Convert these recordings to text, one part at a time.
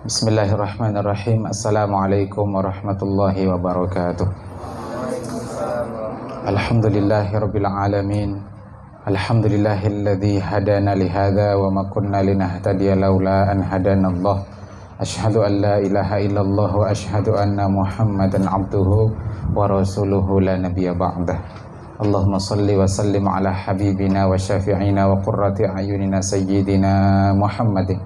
Bismillahirrahmanirrahim. Assalamualaikum warahmatullahi wabarakatuh. Alhamdulillahirabbil alamin. Alhamdulillahilladzi hadana lihadza wa ma kunna linahtadiya laula an hadanallah. Asyhadu an la ilaha illallah wa asyhadu anna Muhammadan abduhu wa rasuluhu la nabiyya ba'dah. Allahumma salli wa sallim ala habibina wa syafi'ina wa qurrati a'yunina sayyidina Muhammadin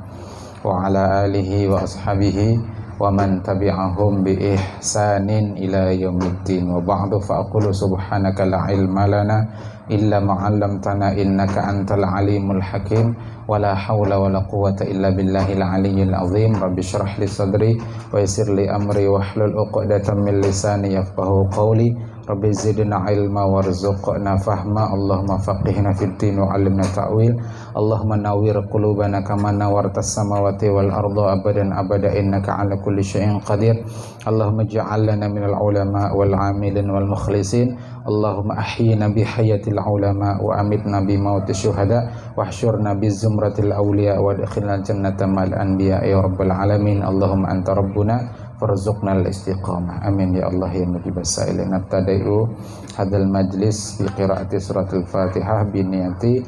wa ala alihi wa ashabihi wa man tabi'ahum bi ihsanin ila yaumiddin. Wa ba'du, fa aqulu subhanaka la ilma lana illa ma 'allamtana innaka antal alimul hakim wa la haula wa la quwwata illa billahil aliyyil azim. Rabbi shrah li sadri wa yassir li amri wahlul 'uqdatam min lisani yafqahu qawli. Rabbi zidna ilma warzuqna fahma. Allahumma faqihna fid din wa 'allimna ta'wil. Allahumma nawwir qulubana kama nawwartas samawati wal arda abadan abada innaka 'ala kulli syai'in qadir. Allahumma ij'al lana minal ulama wal 'amilin wal mukhlisin. Allahumma ahyina bi hayatil ulama wa amitna bi mautis syuhada wahsyurna bi zumratil awliya wa adkhilna jannata ma'al anbiya ya rabbal alamin. Allahumma anta rabbuna farzuqna al-istiqamah. Amin ya Allah ya mujibas sa'ilin. Nabtadi'u hadzal majlis bi qiraati suratul Fatihah bi niyati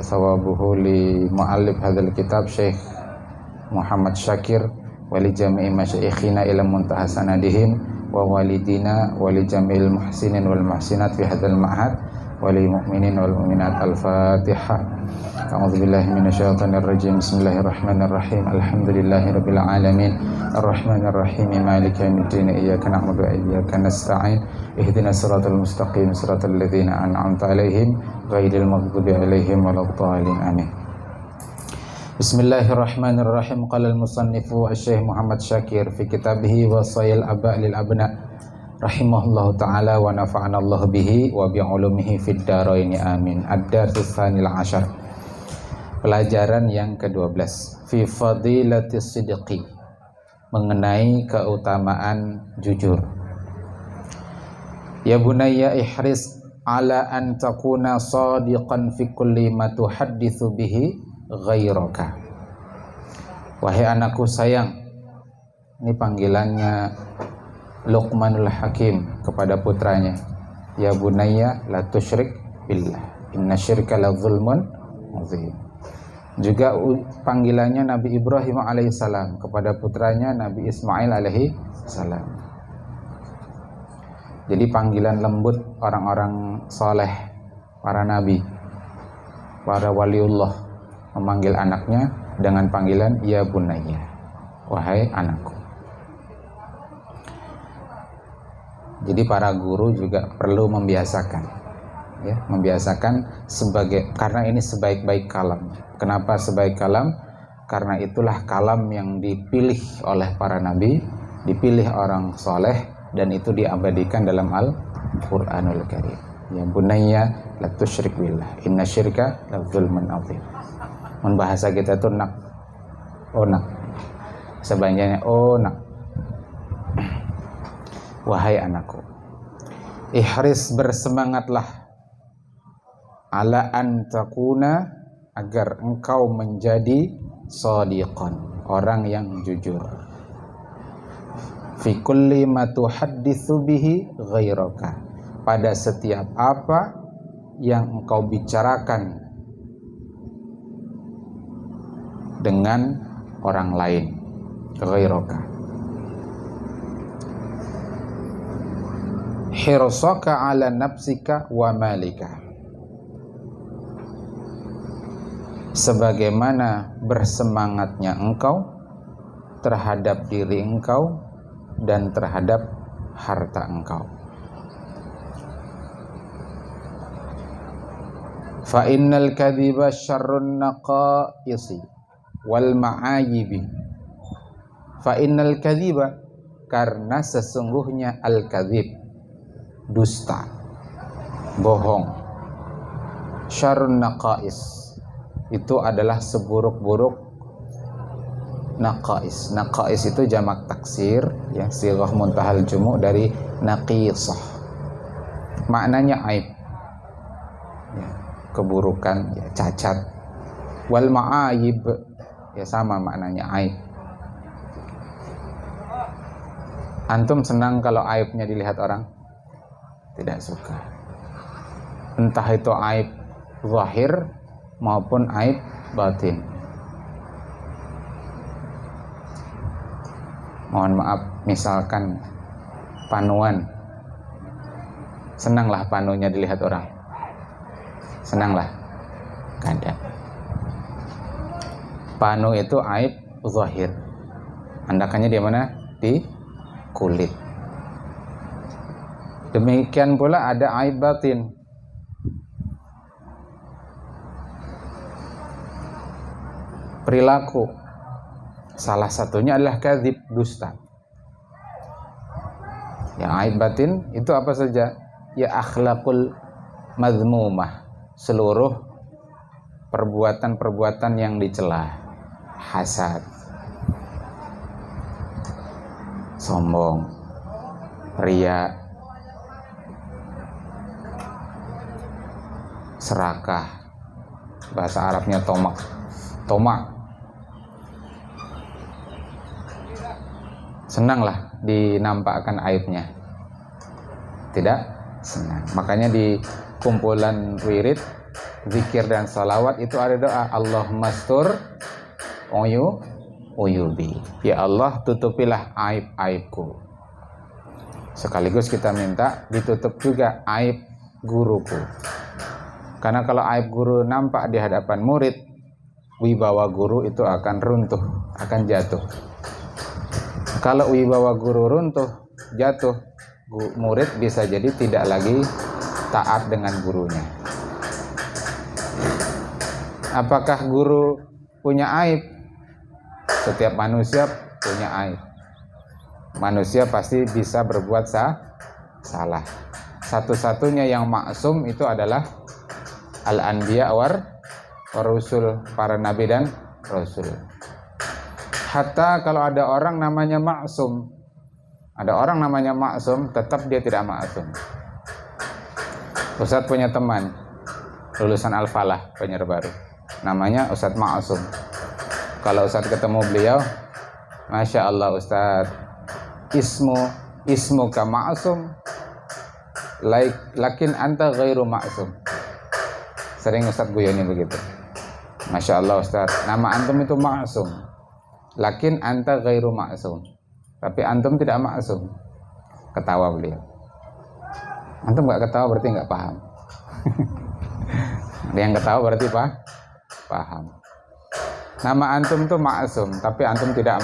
thawabuhu li muallif hadzal kitab Syekh Muhammad Syakir wa li jami'i masyayikhina ila muntaha sanadihim wa walidina wa li jami'il muhsinin wal muhsinat fi hadzal ma'had wa lil mu'minin wal mu'minat. Al-Fatihah. A'udzubillahi minasyaitonir rajim. Bismillahirrahmanirrahim. Alhamdulillahirabbil alamin. Arrahmanirrahim. Maliki yaumiddin. Iyyaka na'budu wa iyyaka nasta'in. Ihdinas siratal mustaqim, siratal ladzina an'amta 'alaihim ghairil maghdubi 'alaihim waladdallin. Amin. Bismillahirrahmanirrahim. Qala al-musannifu Asy-Syaikh Muhammad Syakir fi kitabih Wasail Aba lil Abna rahimahullahu ta'ala wa nafa'ana Allah bihi wa bi 'ulumihi fid dharain amin. Ad-darsus tsanil 'ashar. Pelajaran yang ke-12 fi fadilatis sidqi, mengenai keutamaan jujur. Ya bunayya ihris ala an takuna shadiqan fi kulli ma tuhadditsu bihi ghairaka. Wahai anakku sayang, ini panggilannya Luqmanul Hakim kepada putranya. Ya bunayya la tusyrik billah, inna syirka la zulmun azim. Juga panggilannya Nabi Ibrahim alaihissalam kepada putranya Nabi Ismail alaihissalam. Jadi panggilan lembut orang-orang soleh, para nabi, para waliullah, memanggil anaknya dengan panggilan ya bunayya, wahai anakku. Jadi para guru juga perlu membiasakan, ya, membiasakan karena ini sebaik-baik kalam. Kenapa sebaik kalam? Karena itulah kalam yang dipilih oleh para nabi, dipilih orang soleh, dan itu diabadikan dalam Al-Qur'anul Karim. Ya bunayya la tusyrik billah, inna syirka la zulmun azim. Bahasa kita tuh nak, oh nak, sebanyak oh nak, wahai anakku, ihris, bersemangatlah, ala an takuna, agar engkau menjadi shadiqan, orang yang jujur, fi kulli ma tuhadditsu bihi ghairaka, pada setiap apa yang engkau bicarakan dengan orang lain, ghairaka. Hirsaka ala nafsika wa malika, sebagaimana bersemangatnya engkau terhadap diri engkau dan terhadap harta engkau. Fa innal kadhiba syarrun naqaisi wal ma'ayibi. Fa innal kadhiba, karena sesungguhnya al-kadhib, dusta, bohong, syarrun naqais, itu adalah seburuk-buruk naqais. Naqais itu jamak taksir, ya, sighah muntahal jumu' dari naqisah. Maknanya aib, ya, keburukan, ya, cacat. Wal ma'ayib, ya sama maknanya aib. Antum senang kalau aibnya dilihat orang? Tidak suka. Entah itu aib zahir maupun aib batin. Mohon maaf, misalkan panuan, senanglah panunya dilihat orang? Senanglah? Kada. Panu itu aib zahir. Andakannya di mana? Di kulit. Demikian pula ada aib batin. Perilaku. Salah satunya adalah kadzib, dusta. Yang aib batin itu apa saja? Ya akhlaqul madhmumah. Seluruh perbuatan-perbuatan yang dicela. Hasad, sombong, riya, serakah, bahasa Arabnya tomak. Senanglah dinampakkan aibnya? Tidak senang. Makanya di kumpulan wirid, zikir dan salawat itu ada doa, Allahumma astur uyubi. Ya Allah, tutupilah aib-aibku. Sekaligus kita minta ditutup juga aib guruku. Karena kalau aib guru nampak di hadapan murid, wibawa guru itu akan runtuh, akan jatuh. Kalau wibawa guru runtuh, jatuh, murid bisa jadi tidak lagi taat dengan gurunya. Apakah guru punya aib? Setiap manusia punya aib. Manusia pasti bisa berbuat salah. Satu-satunya yang maksum itu adalah al-anbiya war rasul, para nabi dan rasul. Hatta kalau ada orang namanya maksum, tetap dia tidak maksum. Ustadz punya teman lulusan Al-Falah, penyiar baru, namanya Ustadz Maksum. Kalau Ustadz ketemu beliau, Masya Allah Ustadz, ismuka Maksum, lakin anta ghairu Maksum. Sering Ustadz guyoni begitu. Masya Allah Ustadz, nama antum itu Maksum, lakin anta ghairu Maksum. Tapi antum tidak maksum. Ketawa beliau. Antum gak ketawa berarti gak paham. Yang ketawa berarti paham. Nama antum itu maksum, tapi antum tidak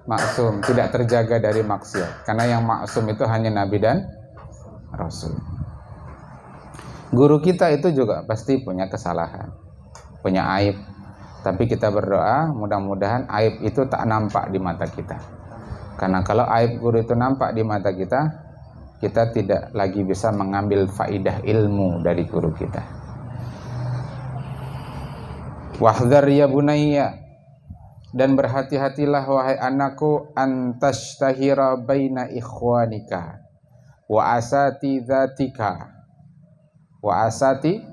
maksum, tidak terjaga dari maksiat. Karena yang maksum itu hanya nabi dan rasul. Guru kita itu juga pasti punya kesalahan, punya aib. Tapi kita berdoa mudah-mudahan aib itu tak nampak di mata kita. Karena kalau aib guru itu nampak di mata kita, kita tidak lagi bisa mengambil faidah ilmu dari guru kita. Wahdhar ya bunayya, dan berhati-hatilah wahai anakku, antashtahira baina ikhwanika wa asati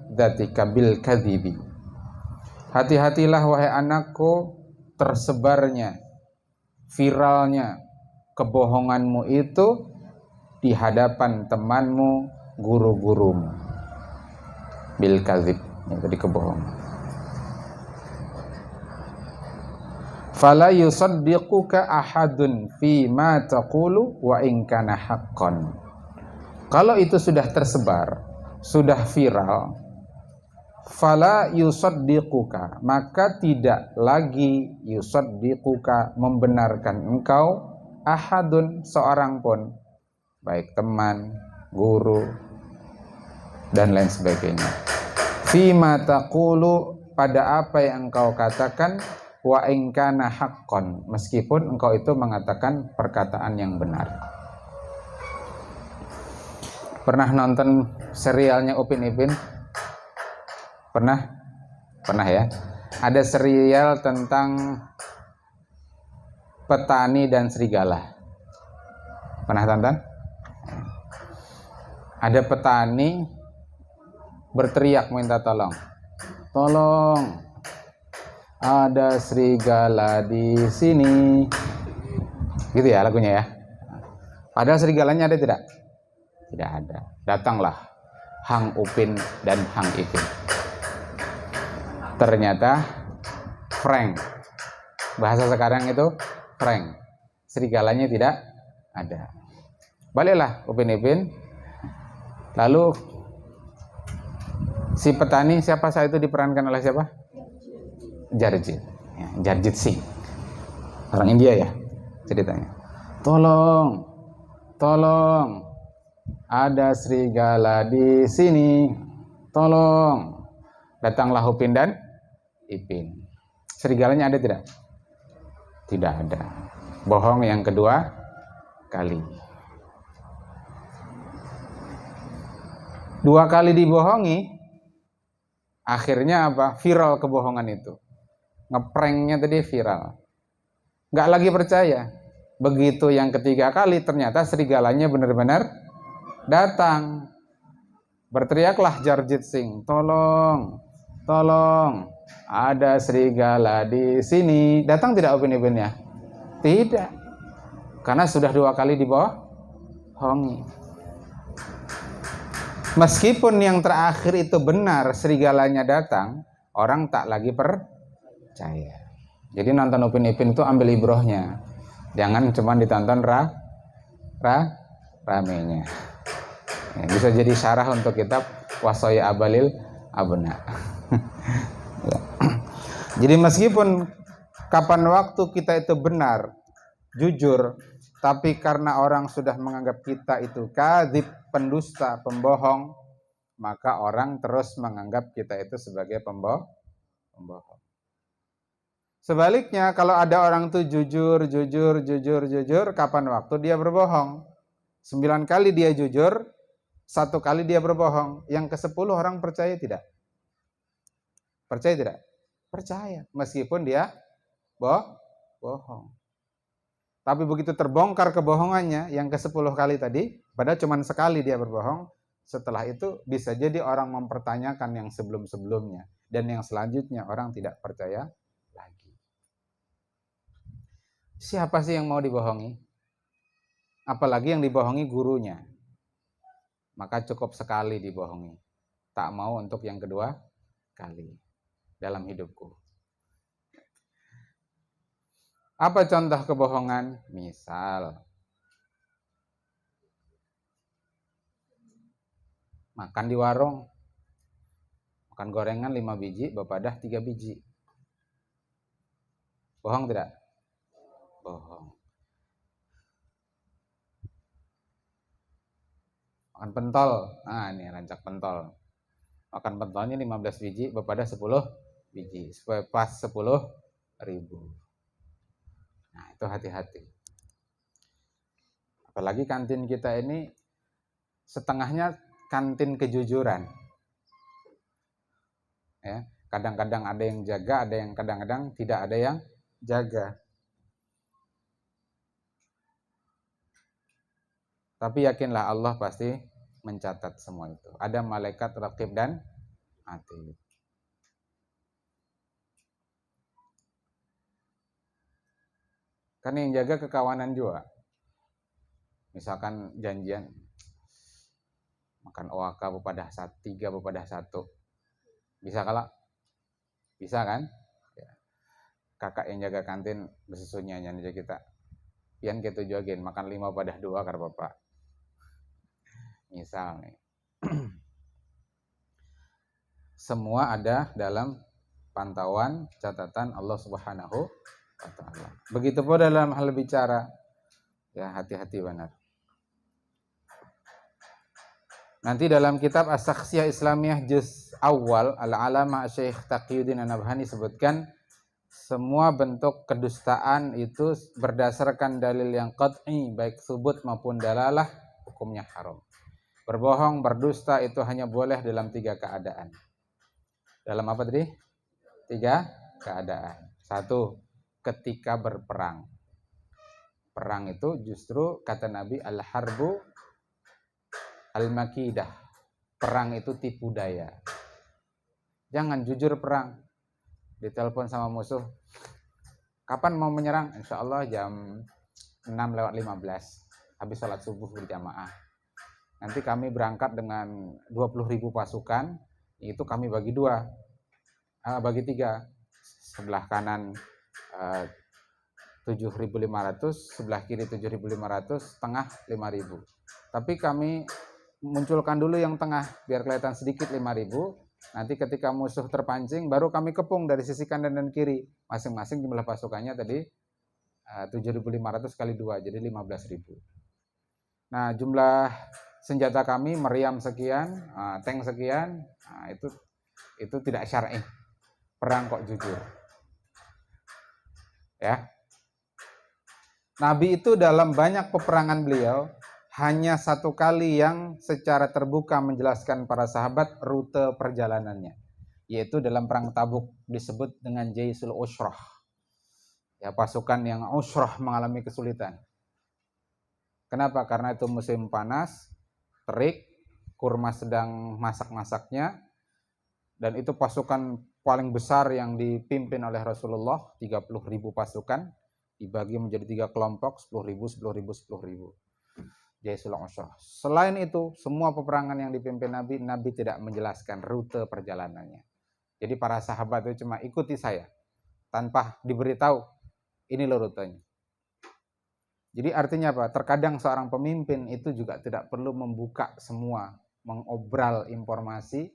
dzatika bil kadhibi. Hati-hatilah wahai anakku, tersebarnya, viralnya kebohonganmu itu di hadapan temanmu, guru-gurumu. Bil kadhib, itu di kebohongan. Fala yusaddiquka ahadun fi ma taqulu wa in kana haqqan. Kalau itu sudah tersebar, sudah viral, fala yusaddiquka, maka tidak lagi yusaddiquka, membenarkan engkau, ahadun, seorang pun, baik teman, guru, dan lain sebagainya. Fi ma taqulu, pada apa yang engkau katakan, wa in kana haqqan, meskipun engkau itu mengatakan perkataan yang benar. Pernah nonton serialnya Upin Ipin? Pernah ya? Ada serial tentang petani dan serigala. Pernah tonton? Ada petani berteriak minta tolong. Tolong, ada serigala di sini. Gitu ya lagunya ya. Padahal serigalanya ada tidak? Tidak ada. Datanglah Hang Upin dan Hang Ipin. Ternyata Frank. Bahasa sekarang itu Frank. Serigalanya tidak ada. Baliklah Upin Ipin. Lalu si petani siapa saat itu diperankan oleh siapa? Jarjit. Ya, Jarjit Singh. Orang India ya ceritanya. Tolong, ada serigala di sini. Tolong. Datanglah Upin dan Ipin. Serigalanya ada tidak? Tidak ada. Bohong yang kedua kali. 2 kali dibohongi, akhirnya apa? Viral kebohongan itu. Ngepranknya tadi viral. Nggak lagi percaya. Begitu yang ketiga kali, ternyata serigalanya benar-benar datang. Berteriaklah Jarjit Singh, tolong, ada serigala di sini. Datang tidak Upin Ipinnya? Tidak, karena sudah 2 kali dibohongi. Meskipun yang terakhir itu benar, serigalanya datang, orang tak lagi percaya. Jadi nonton Upin Ipin itu ambil ibrohnya. Jangan cuma ditonton ramenya. Ya, bisa jadi syarah untuk kitab Wasaya Abalil Abna. Ya. Jadi meskipun kapan waktu kita itu benar, jujur, tapi karena orang sudah menganggap kita itu kadzib, pendusta, pembohong, maka orang terus menganggap kita itu sebagai pembohong. Sebaliknya, kalau ada orang tuh jujur, kapan waktu dia berbohong? 9 kali dia jujur, 1 kali dia berbohong. Yang ke-10 orang percaya tidak? Percaya tidak? Percaya, meskipun dia bohong. Tapi begitu terbongkar kebohongannya, yang ke-10 kali tadi, padahal cuma sekali dia berbohong, setelah itu bisa jadi orang mempertanyakan yang sebelum-sebelumnya. Dan yang selanjutnya orang tidak percaya lagi. Siapa sih yang mau dibohongi? Apalagi yang dibohongi gurunya. Maka cukup sekali dibohongi. Tak mau untuk yang kedua kali dalam hidupku. Apa contoh kebohongan? Misal, makan di warung, makan gorengan 5 biji, bepadah 3 biji. Bohong tidak? Bohong. Makan pentol, nah ini rancak pentol. Makan pentolnya 15 biji, bepadah 10 biji. Pas 10.000. Nah itu hati-hati. Apalagi kantin kita ini setengahnya kantin kejujuran. Ya, kadang-kadang ada yang jaga, ada yang kadang-kadang tidak ada yang jaga. Tapi yakinlah Allah pasti mencatat semua itu. Ada malaikat raqib dan atid. Kan yang jaga kekawanan juga. Misalkan janjian makan OAK bepadah 3 bepadah 1. Bisa kalah? Bisa kan? Ya. Kakak yang jaga kantin besusunya aja kita. Pian kita jogein makan 5 bepadah 2 kar bapak. Misal nih. Semua ada dalam pantauan catatan Allah Subhanahu wa taala. Begitu pula dalam hal bicara. Ya, hati-hati benar. Nanti dalam kitab As-Saksiyah Islamiyah juz awal Al-Alamah Syekh Taqiyuddin An-Nabhani sebutkan semua bentuk kedustaan itu berdasarkan dalil yang qat'i baik subut maupun dalalah hukumnya haram. Berbohong, berdusta itu hanya boleh dalam 3 keadaan. Dalam apa tadi? 3 keadaan. 1, ketika berperang. Perang itu justru kata Nabi al-harbu al-makidah. Perang itu tipu daya. Jangan jujur perang. Ditelepon sama musuh. Kapan mau menyerang? Insya Allah jam 6:15. habis sholat subuh berjamaah. Nanti kami berangkat dengan 20.000 pasukan, itu kami bagi dua, bagi tiga. Sebelah kanan 7.500, sebelah kiri 7.500, tengah 5.000. Tapi kami munculkan dulu yang tengah biar kelihatan sedikit 5.000. Nanti ketika musuh terpancing baru kami kepung dari sisi kanan dan kiri. Masing-masing jumlah pasukannya tadi 7.500 kali 2 jadi 15.000. Nah, jumlah senjata kami meriam sekian, tank sekian. Nah, itu tidak syar'i. Perang kok jujur. Ya. Nabi itu dalam banyak peperangan beliau hanya satu kali yang secara terbuka menjelaskan para sahabat rute perjalanannya, yaitu dalam perang Tabuk disebut dengan Jaisul Usrah. Ya, pasukan yang usrah mengalami kesulitan. Kenapa? Karena itu musim panas, terik, kurma sedang masak-masaknya, dan itu pasukan paling besar yang dipimpin oleh Rasulullah, 30.000 pasukan, dibagi menjadi 3 kelompok, 10.000, 10.000, 10.000. Jaisul Usrah. Selain itu, semua peperangan yang dipimpin Nabi tidak menjelaskan rute perjalanannya. Jadi para sahabat itu cuma ikuti saya, tanpa diberitahu, ini loh rutenya. Jadi artinya apa? Terkadang seorang pemimpin itu juga tidak perlu membuka semua, mengobral informasi,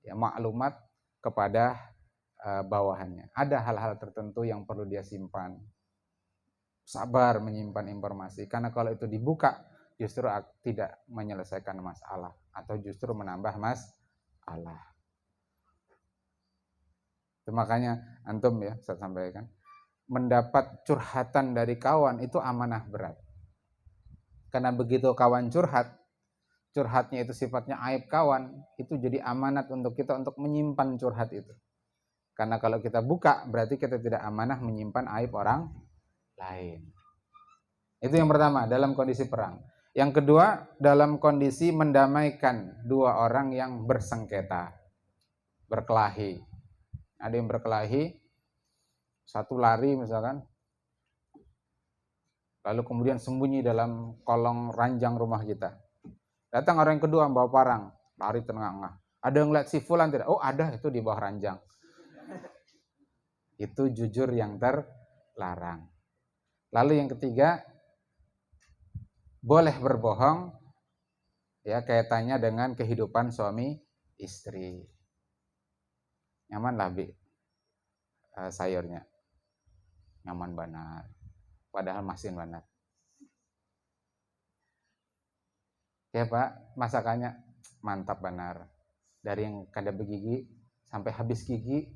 ya, maklumat kepada bawahannya. Ada hal-hal tertentu yang perlu dia simpan. Sabar menyimpan informasi, karena kalau itu dibuka, justru tidak menyelesaikan masalah atau justru menambah masalah. Itu makanya antum ya, saya sampaikan, mendapat curhatan dari kawan itu amanah berat. Karena begitu kawan curhatnya itu sifatnya aib kawan, itu jadi amanat untuk kita untuk menyimpan curhat itu. Karena kalau kita buka, berarti kita tidak amanah menyimpan aib orang lain. Itu yang pertama, dalam kondisi perang. Yang kedua, dalam kondisi mendamaikan dua orang yang bersengketa, berkelahi. Ada yang berkelahi, satu lari misalkan, lalu kemudian sembunyi dalam kolong ranjang rumah kita. Datang orang yang kedua membawa parang, lari tengah-tengah. Ada yang lihat si fulan tidak? Oh ada, itu di bawah ranjang. Itu jujur yang terlarang. Lalu yang ketiga, boleh berbohong, ya, kaitannya dengan kehidupan suami istri. Nyaman lah bi sayurnya, nyaman benar, padahal masin benar. Ya Pak, masakannya mantap benar, dari yang kada begigi sampai habis gigi.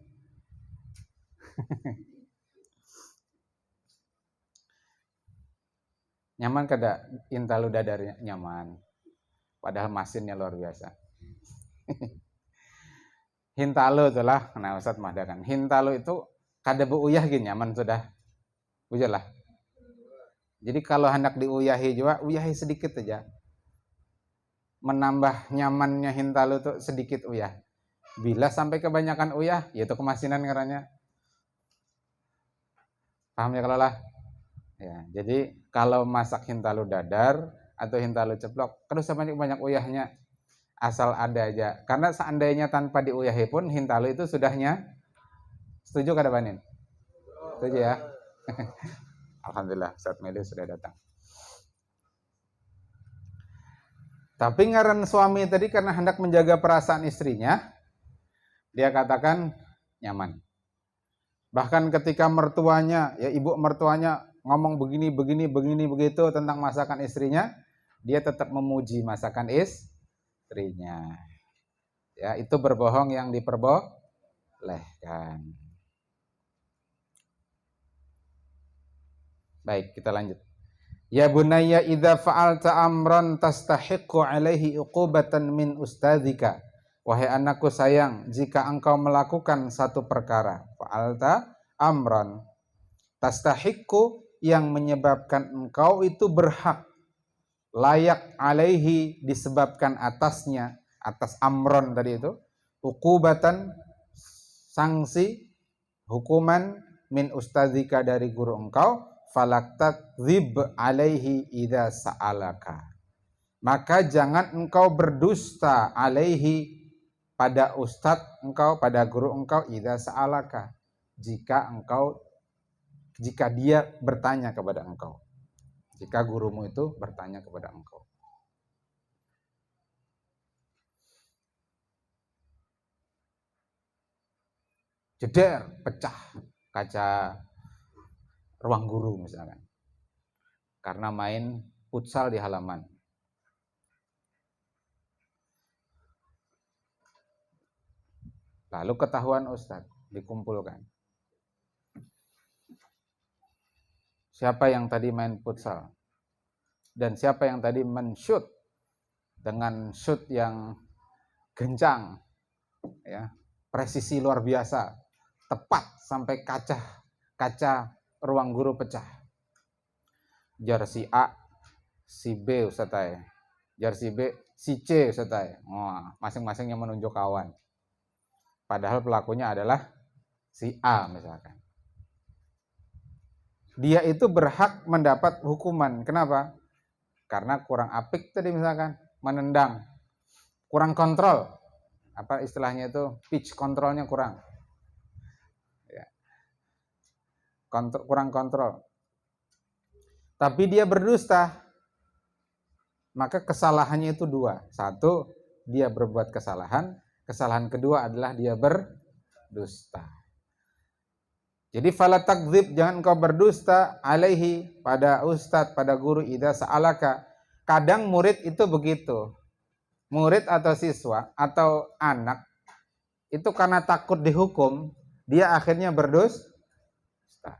Nyaman kada intalu dadarnya? Nyaman, padahal masinnya luar biasa. Hintalu itulah, nah Ustaz mahdakan. Hintalu itu kada beuyah gini nyaman sudah. Bujurlah. Jadi kalau hendak diuyahi juga, uyahi sedikit aja. Menambah nyamannya hintalu itu sedikit uyah. Bila sampai kebanyakan uyah, yaitu kemasinan karanya. Paham ya kalau lah? Ya, jadi kalau masak hintalu dadar atau hintalu ceplok, terus banyak uyahnya. Asal ada aja. Karena seandainya tanpa diuyahi pun hintalu itu sudahnya. Setuju kada Banin? Setuju ya? Alhamdulillah, Ustaz Meli sudah datang. Tapi ngaran suami tadi karena hendak menjaga perasaan istrinya, dia katakan nyaman. Bahkan ketika mertuanya, ya ibu mertuanya ngomong begini begitu tentang masakan istrinya, dia tetap memuji masakan istrinya. Ya, itu berbohong yang diperbolehkan. Baik, kita lanjut. Ya bunayya idza fa'alta amran tastahiqqu alaihi uqubatan min ustadzika. Wahai anakku sayang, jika engkau melakukan satu perkara, fa'alta amran tastahiqqu, yang menyebabkan engkau itu berhak, layak alaihi, disebabkan atasnya, atas amron tadi itu, uqubatan, sanksi, hukuman, min ustadzika, dari guru engkau, falak takdzib alaihi idza sa'alaka. Maka jangan engkau berdusta alaihi pada ustadz engkau, pada guru engkau, idza sa'alaka, jika dia bertanya kepada engkau. Jika gurumu itu bertanya kepada engkau. Jeder, pecah kaca ruang guru misalkan, karena main futsal di halaman. Lalu ketahuan ustadz, dikumpulkan. Siapa yang tadi main futsal? Dan siapa yang tadi men-shoot dengan shoot yang kencang, ya, presisi luar biasa, tepat sampai kaca ruang guru pecah. Jar si A, si B ustadz, jar si B, si C ustadz. Wah, masing-masing yang menunjuk kawan. Padahal pelakunya adalah si A misalkan. Dia itu berhak mendapat hukuman. Kenapa? Karena kurang apik tadi misalkan, menendang, kurang kontrol. Apa istilahnya itu? Pitch kontrolnya kurang. Ya. Kurang kontrol. Tapi dia berdusta, maka kesalahannya itu dua. Satu, dia berbuat kesalahan. Kesalahan kedua adalah dia berdusta. Jadi fala takdzib, jangan kau berdusta alaihi, pada ustadz, pada guru, idza sa'alaka. Kadang murid itu begitu. Murid atau siswa atau anak itu karena takut dihukum, dia akhirnya berdusta.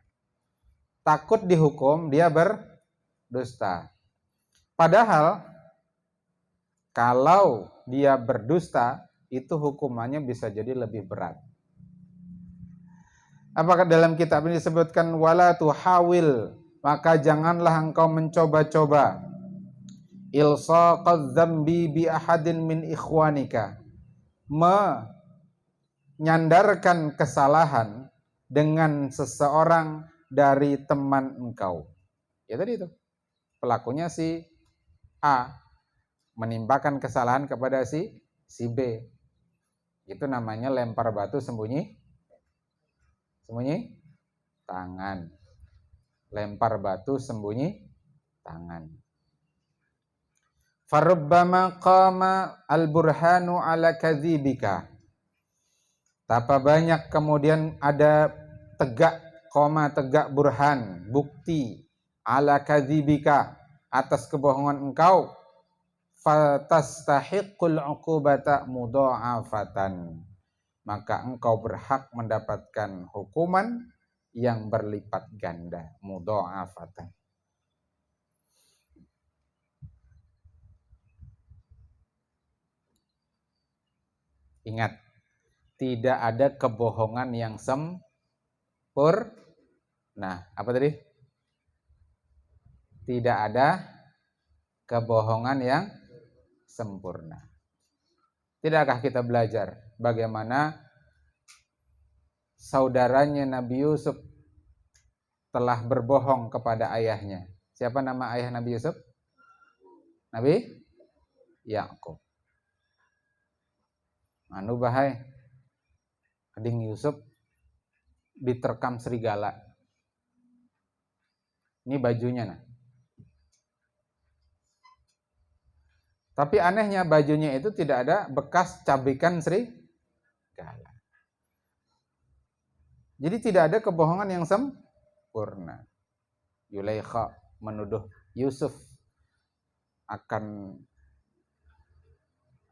Takut dihukum, dia berdusta. Padahal kalau dia berdusta, itu hukumannya bisa jadi lebih berat. Apakah dalam kitab ini disebutkan wala tuhawil, maka janganlah engkau mencoba-coba ilsaqadz dzambi bi ahadin min ikhwanika, menyandarkan kesalahan dengan seseorang dari teman engkau. Ya tadi itu. Pelakunya si A menimpakan kesalahan kepada si B. Itu namanya lempar batu sembunyi tangan. Lempar batu sembunyi tangan. Farubbama qama al-burhanu ala kadzibika. Tapa banyak kemudian ada tegak burhan, bukti, ala kadzibika, atas kebohongan engkau, fatastahiqqul uqubata mudha'afatan, maka engkau berhak mendapatkan hukuman yang berlipat ganda, mudha'afatan. Ingat, tidak ada kebohongan yang Nah, apa tadi? Tidak ada kebohongan yang sempurna. Tidakkah kita belajar bagaimana saudaranya Nabi Yusuf telah berbohong kepada ayahnya? Siapa nama ayah Nabi Yusuf? Nabi Yakub. Anu bahai, Ading Yusuf diterkam serigala. Ini bajunya nah. Tapi anehnya bajunya itu tidak ada bekas cabikan serigala. Jadi tidak ada kebohongan yang sempurna. Yulaikha menuduh Yusuf akan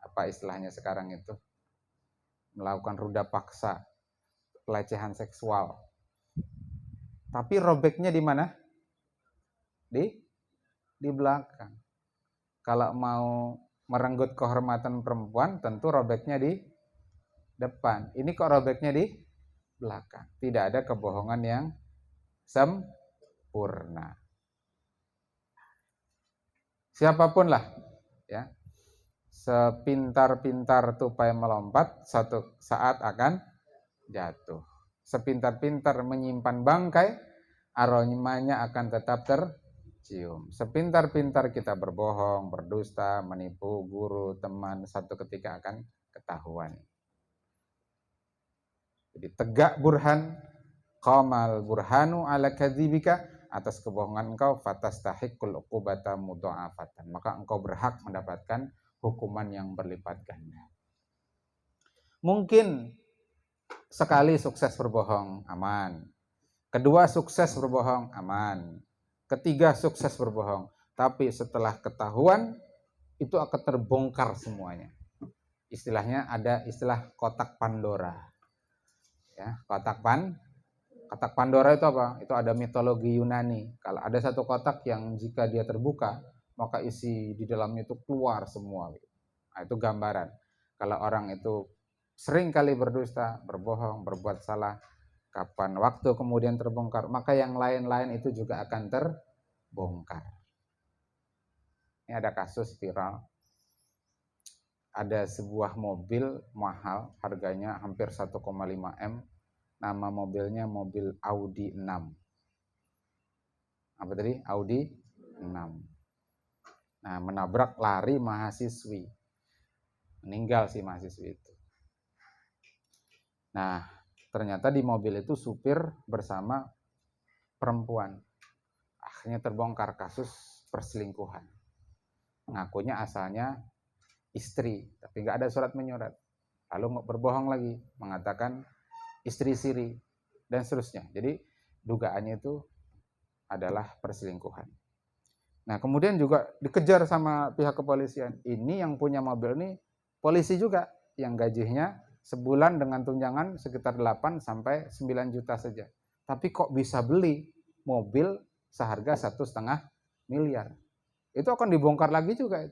apa istilahnya sekarang itu, melakukan ruda paksa, pelecehan seksual. Tapi robeknya di mana? Di belakang. Kalau mau merenggut kehormatan perempuan, tentu robeknya di depan. Ini kok robeknya di belakang. Tidak ada kebohongan yang sempurna. Siapapun lah, ya, sepintar-pintar tupai melompat, satu saat akan jatuh. Sepintar-pintar menyimpan bangkai, aromanya akan tetap tercium. Sepintar-pintar kita berbohong, berdusta, menipu guru, teman, satu ketika akan ketahuan. Jadi tegak burhan, qamal burhanu ala kadzibika, atas kebohongan engkau, fatastahiqul uqubata mudha'afatan, maka engkau berhak mendapatkan hukuman yang berlipat ganda. Mungkin sekali sukses berbohong, aman. Kedua sukses berbohong, aman. Ketiga sukses berbohong, tapi setelah ketahuan itu akan terbongkar semuanya. Istilahnya ada istilah kotak Pandora. Ya, kotak Pandora itu apa? Itu ada mitologi Yunani. Kalau ada satu kotak yang jika dia terbuka, maka isi di dalamnya itu keluar semua. Nah, itu gambaran. Kalau orang itu sering kali berdusta, berbohong, berbuat salah, kapan waktu kemudian terbongkar, maka yang lain-lain itu juga akan terbongkar. Ini ada kasus viral. Ada sebuah mobil mahal, harganya hampir 1,5 M. Nama mobilnya mobil Audi 6. Apa tadi? Audi 6. Nah, menabrak lari mahasiswi. Meninggal si mahasiswi itu. Nah, ternyata di mobil itu supir bersama perempuan. Akhirnya terbongkar kasus perselingkuhan. Ngakunya asalnya istri, tapi nggak ada surat menyurat. Lalu berbohong lagi, mengatakan istri siri, dan seterusnya. Jadi dugaannya itu adalah perselingkuhan. Nah, kemudian juga dikejar sama pihak kepolisian. Ini yang punya mobil ini polisi juga, yang gajinya sebulan dengan tunjangan sekitar 8 sampai 9 juta saja. Tapi kok bisa beli mobil seharga 1,5 miliar? Itu akan dibongkar lagi juga.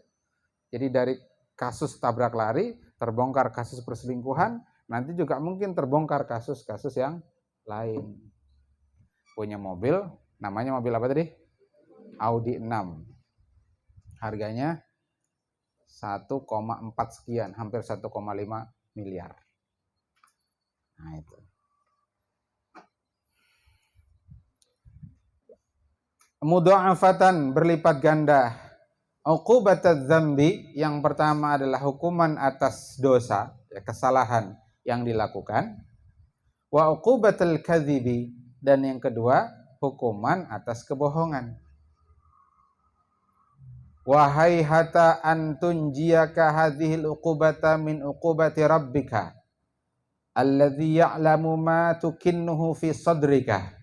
Jadi dari kasus tabrak lari, terbongkar kasus perselingkuhan, nanti juga mungkin terbongkar kasus-kasus yang lain. Punya mobil, namanya mobil apa tadi? Audi 6. Harganya 1,4 sekian, hampir 1,5 miliar. Nah, itu. Mudha'afatan, berlipat ganda. Uqubatadz dzambi, yang pertama adalah hukuman atas dosa, ya, kesalahan yang dilakukan. Wa uqubatul kadzibi, dan yang kedua hukuman atas kebohongan. Wahai hata antunjiyaka hadhil uqubata min uqubati rabbika alladzi ya'lamu ma tukinnuhu fi sadrika.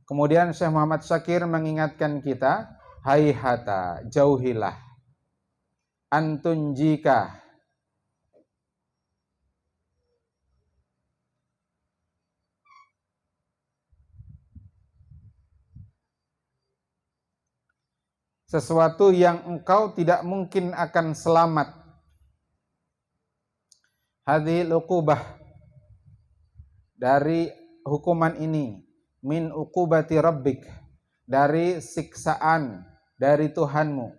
Kemudian Syekh Muhammad Syakir mengingatkan kita, hai hata, jauhilah, antunjika, sesuatu yang engkau tidak mungkin akan selamat. Hadhil uqubah, dari hukuman ini, min uqubati rabbik, dari siksaan dari Tuhanmu,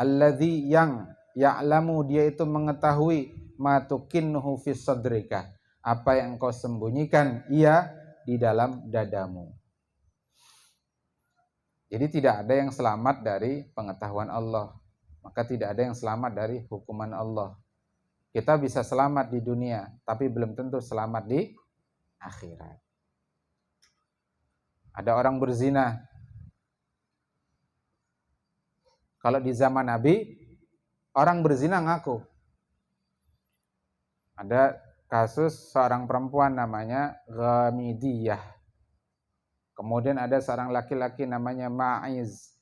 alladzi, yang ya'lamu, dia itu mengetahui, ma tukinnuhu fi sadrika, apa yang engkau sembunyikan ia di dalam dadamu. Jadi tidak ada yang selamat dari pengetahuan Allah, maka tidak ada yang selamat dari hukuman Allah. Kita bisa selamat di dunia, tapi belum tentu selamat di akhirat. Ada orang berzina. Kalau di zaman Nabi, orang berzina ngaku. Ada kasus seorang perempuan namanya Ghamidiyah. Kemudian ada seorang laki-laki namanya Ma'iz.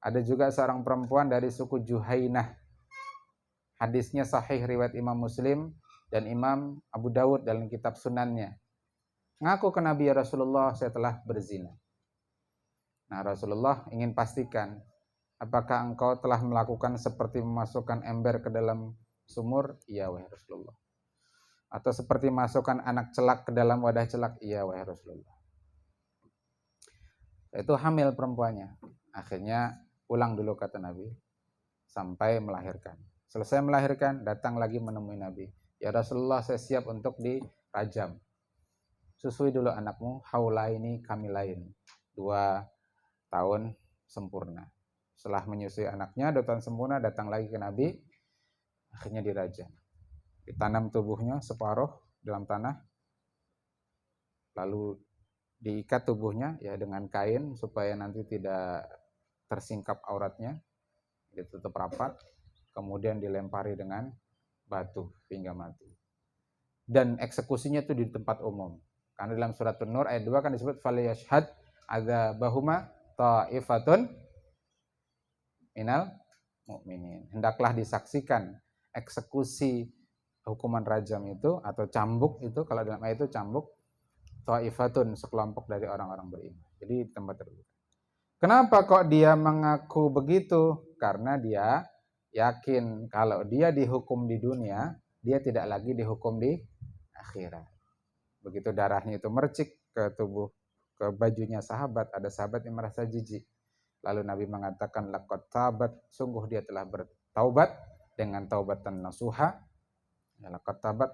Ada juga seorang perempuan dari suku Juhainah. Hadisnya sahih riwayat Imam Muslim dan Imam Abu Dawud dalam kitab sunannya. Ngaku ke Nabi, ya Rasulullah, saya telah berzina. Nah, Rasulullah ingin pastikan, apakah engkau telah melakukan seperti memasukkan ember ke dalam sumur? Iya, wahai Rasulullah. Atau seperti masukkan anak celak ke dalam wadah celak? Iya, wahai Rasulullah. Itu hamil perempuannya. Akhirnya pulang dulu, kata Nabi, sampai melahirkan. Selesai melahirkan, datang lagi menemui Nabi. Ya Rasulullah, saya siap untuk dirajam. susui dulu anakmu haulaini kamilain, 2 tahun sempurna. Setelah menyusui anaknya 2 tahun sempurna, datang lagi ke Nabi, akhirnya dirajam. Ditanam tubuhnya separuh dalam tanah, lalu diikat tubuhnya ya dengan kain supaya nanti tidak tersingkap auratnya, ditutup rapat, kemudian dilempari dengan batu hingga mati. Dan eksekusinya itu di tempat umum. Karena dalam surat An-Nur ayat 2 kan disebut faliyashhad adzabahuma ta'ifatun minal mu'minin. Hendaklah disaksikan eksekusi hukuman rajam itu atau cambuk itu, kalau dalam ayat itu cambuk, ta'ifatun, sekelompok dari orang-orang beriman. Jadi tempat terbuka. Kenapa kok dia mengaku begitu? Karena dia yakin kalau dia dihukum di dunia, dia tidak lagi dihukum di akhirat. Begitu darahnya itu mercik ke tubuh, ke bajunya sahabat, ada sahabat yang merasa jijik. Lalu Nabi mengatakan laqad tabat, sungguh dia telah bertaubat dengan taubatan nasuha. Laqad tabat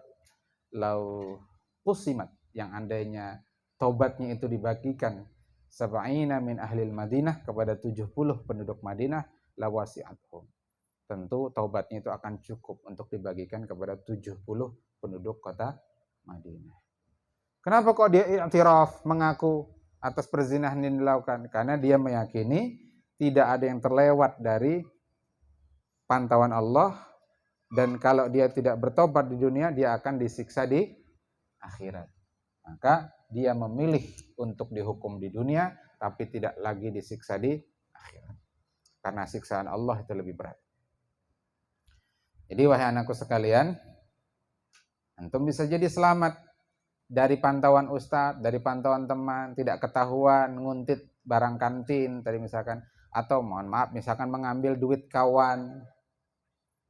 lau qusimat, yang andainya taubatnya itu dibagikan sab'ina min ahlil Madinah kepada 70 penduduk Madinah, lawasi'athum. Tentu taubatnya itu akan cukup untuk dibagikan kepada 70 penduduk kota Madinah. Kenapa kok dia i'tiraf, mengaku atas perzinahan yang dilakukan? Karena dia meyakini tidak ada yang terlewat dari pantauan Allah, dan kalau dia tidak bertobat di dunia, dia akan disiksa di akhirat. Maka dia memilih untuk dihukum di dunia, tapi tidak lagi disiksa di akhirat. Karena siksaan Allah itu lebih berat. Jadi wahai anakku sekalian, antum bisa jadi selamat dari pantauan ustadz, dari pantauan teman, tidak ketahuan nguntit barang kantin tadi misalkan, atau mohon maaf misalkan mengambil duit kawan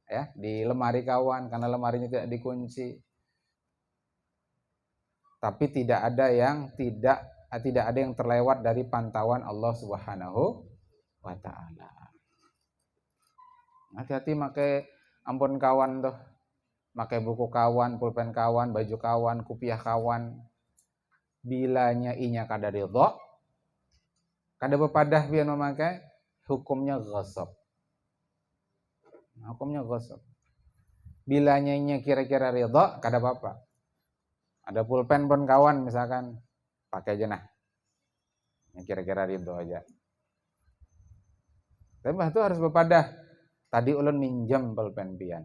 ya di lemari kawan karena lemarinya tidak dikunci. Tapi tidak ada yang terlewat dari pantauan Allah Subhanahu wa taala. Hati-hati pakai ampun kawan tuh. Pakai buku kawan, pulpen kawan, baju kawan, kupiah kawan. Bilanya inya kada ridho, kada bepadah biar memakai, hukumnya ghasab. Hukumnya ghasab. Bilanya inya kira-kira ridho, kada apa-apa. Ada pulpen pun kawan misalkan, pakai aja nah. Yang kira-kira ridho aja. Tapi itu harus bepadah. Tadi ulun minjam pulpen pian.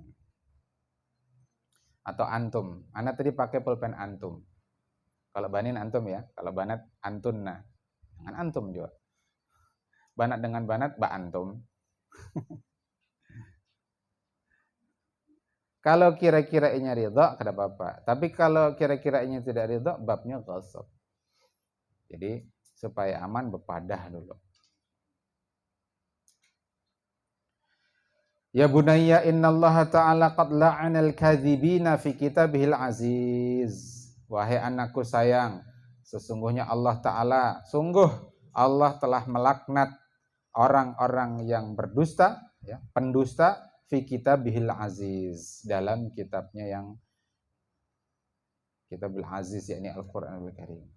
Atau antum. Anak tadi pakai pulpen antum. Kalau banin antum ya. Kalau banat antun nah. Jangan antum juga. Banat dengan banat, ba antum. Kalau kira-kira inya ridho, kada apa-apa. Tapi kalau kira-kira inya tidak ridho, babnya ghasab. Jadi supaya aman bepadah dulu. Ya bunayya innallaha ta'ala qad la'anal kadzibina fi kitabihil aziz. Wahai anakku sayang, sesungguhnya Allah Ta'ala, sungguh Allah telah melaknat orang-orang yang berdusta, ya, pendusta fi kitabihil aziz, dalam kitabnya yang Kitabul Aziz, yakni Al-Qur'anul Karim.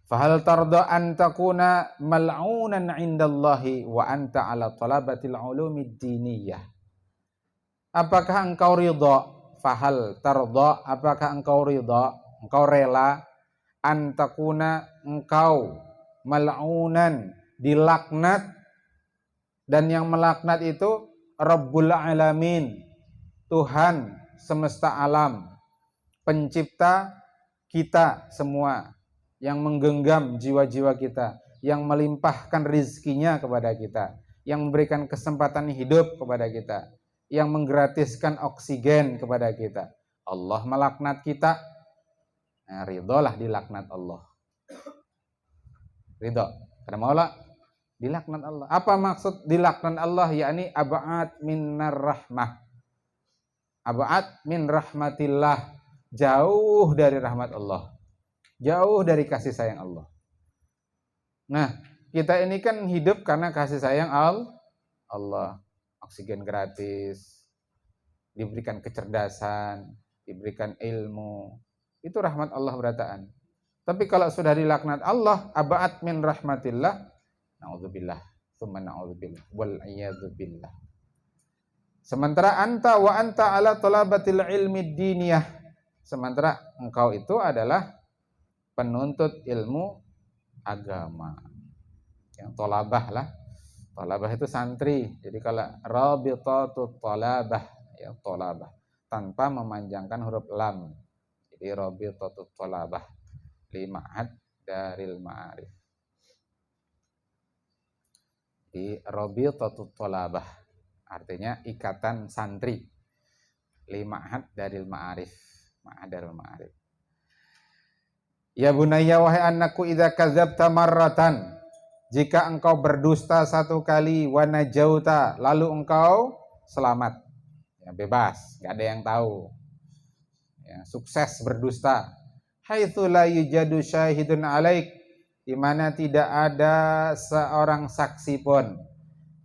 Fahal tarda an takuna mal'unan 'indallahi wa anta 'ala talabatil ulumid diniyah. Apakah engkau ridha? Fahal tarda, apakah engkau ridha? Engkau rela an takuna, engkau mal'unan, dilaknat, dan yang melaknat itu Rabbul Alamin, Tuhan semesta alam, pencipta kita semua, yang menggenggam jiwa-jiwa kita, yang melimpahkan rizkinya kepada kita, yang memberikan kesempatan hidup kepada kita, yang menggratiskan oksigen kepada kita. Allah melaknat kita, nah, ridholah dilaknat Allah. Ridho, karena maulah dilaknat Allah. Apa maksud dilaknat Allah? Yakni ab'ad minar rahmah, ab'ad min rahmatillah, jauh dari rahmat Allah, jauh dari kasih sayang Allah. Nah, kita ini kan hidup karena kasih sayang Allah. Oksigen gratis, diberikan kecerdasan, diberikan ilmu, itu rahmat Allah berataan. Tapi kalau sudah dilaknat Allah, aba'at min rahmatillah, na'udzubillah, tsumma na'udzubillah, wal iyadzubillah. Sementara anta ala talabatil ilmi diniyah. Sementara engkau itu adalah penuntut ilmu agama. Yang tolabah lah. Tolabah itu santri. Jadi kalau rabitatu tolabah, ya tolabah, tanpa memanjangkan huruf lam. Jadi rabitatu tolabah, lima'ad daril ma'arif. Jadi rabitatu tolabah artinya ikatan santri, lima'ad daril ma'arif, ma'ad daril ma'arif. Ya bunayya wahai anakku, idza kadzabta marratan, jika engkau berdusta satu kali, wa najauta, lalu engkau selamat, ya bebas, enggak ada yang tahu, ya, sukses berdusta. Haitsu la yujadu syahidun alaik, di mana tidak ada seorang saksi pun.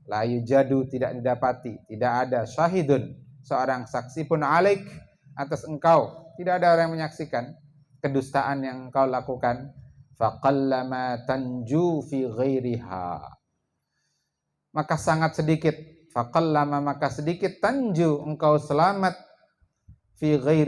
La yujadu, tidak didapati, tidak ada syahidun, seorang saksi pun alaik, atas engkau, tidak ada orang yang menyaksikan kedustaan yang engkau lakukan. Faqallama tanju fi ghairiha, maka sangat sedikit, faqallama maka sedikit, tanju engkau selamat, fi ghairi